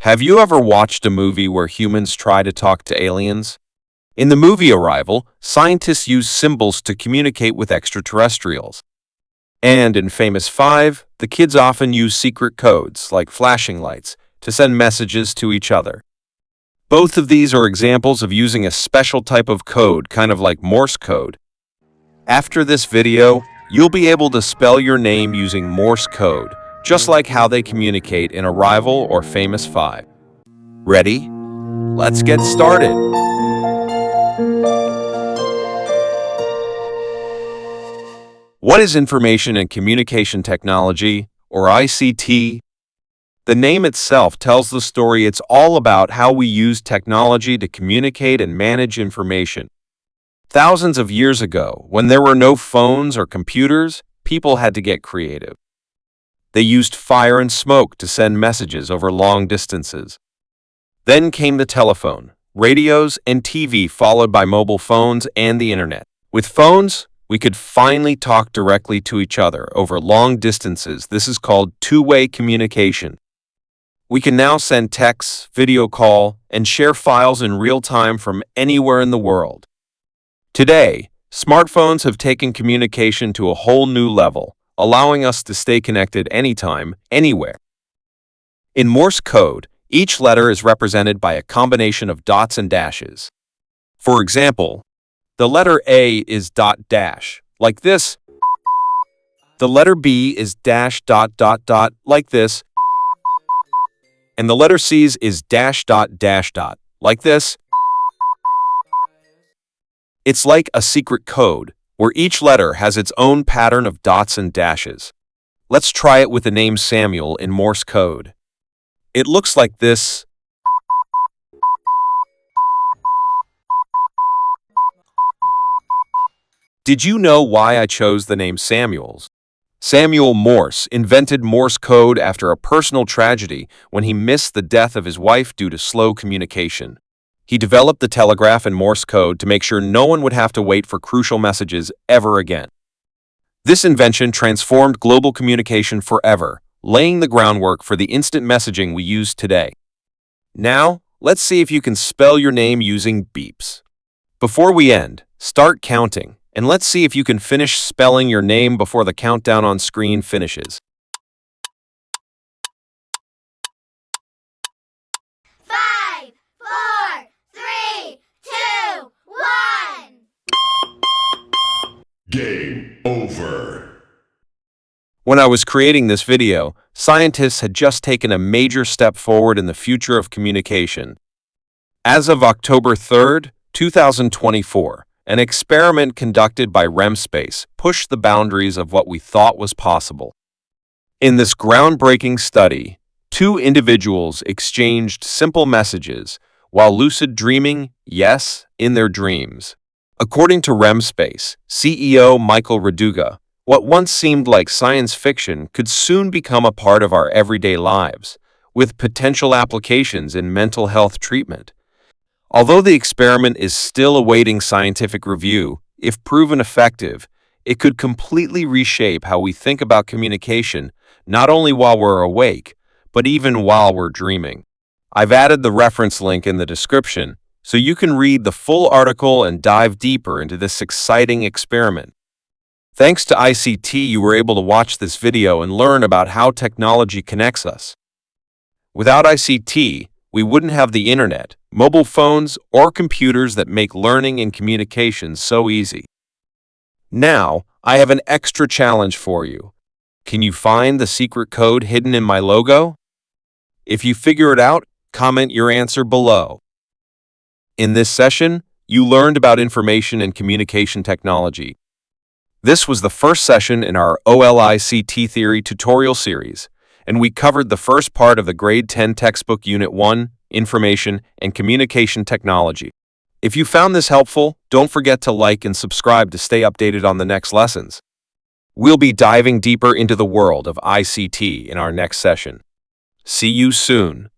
Have you ever watched a movie where humans try to talk to aliens? In the movie Arrival, scientists use symbols to communicate with extraterrestrials. And in Famous Five, the kids often use secret codes, like flashing lights, to send messages to each other. Both of these are examples of using a special type of code, kind of like Morse code. After this video, you'll be able to spell your name using Morse code, just like how they communicate in Arrival or Famous Five. Ready? Let's get started! What is Information and Communication Technology, or ICT? The name itself tells the story. It's all about how we use technology to communicate and manage information. Thousands of years ago, when there were no phones or computers, people had to get creative. They used fire and smoke to send messages over long distances. Then came the telephone, radios, and TV, followed by mobile phones and the internet. With phones, we could finally talk directly to each other over long distances. This is called two-way communication. We can now send texts, video call, and share files in real time from anywhere in the world. Today, smartphones have taken communication to a whole new level, allowing us to stay connected anytime, anywhere. In Morse code, each letter is represented by a combination of dots and dashes. For example, the letter A is dot dash, like this. The letter B is dash dot dot dot, like this. And the letter C is dash dot dash dot, like this. It's like a secret code, where each letter has its own pattern of dots and dashes. Let's try it with the name Samuel in Morse code. It looks like this. Did you know why I chose the name Samuel's? Samuel Morse invented Morse code after a personal tragedy when he missed the death of his wife due to slow communication. He developed the telegraph and Morse code to make sure no one would have to wait for crucial messages ever again. This invention transformed global communication forever, laying the groundwork for the instant messaging we use today. Now, let's see if you can spell your name using beeps. Before we end, start counting, and let's see if you can finish spelling your name before the countdown on screen finishes. 5, 4, 3, 2, 1. Game over. When I was creating this video, scientists had just taken a major step forward in the future of communication. As of October 3, 2024, an experiment conducted by REMspace pushed the boundaries of what we thought was possible. In this groundbreaking study, two individuals exchanged simple messages while lucid dreaming, yes, in their dreams. According to REMspace CEO Michael Raduga, what once seemed like science fiction could soon become a part of our everyday lives, with potential applications in mental health treatment. Although the experiment is still awaiting scientific review, if proven effective, it could completely reshape how we think about communication, not only while we're awake, but even while we're dreaming. I've added the reference link in the description, so you can read the full article and dive deeper into this exciting experiment. Thanks to ICT, you were able to watch this video and learn about how technology connects us. Without ICT, we wouldn't have the internet, mobile phones, or computers that make learning and communication so easy. Now, I have an extra challenge for you. Can you find the secret code hidden in my logo? If you figure it out, comment your answer below. In this session, you learned about information and communication technology. This was the first session in our OLICT Theory tutorial series, and we covered the first part of the Grade 10 textbook Unit 1, Information and Communication Technology. If you found this helpful, don't forget to like and subscribe to stay updated on the next lessons. We'll be diving deeper into the world of ICT in our next session. See you soon.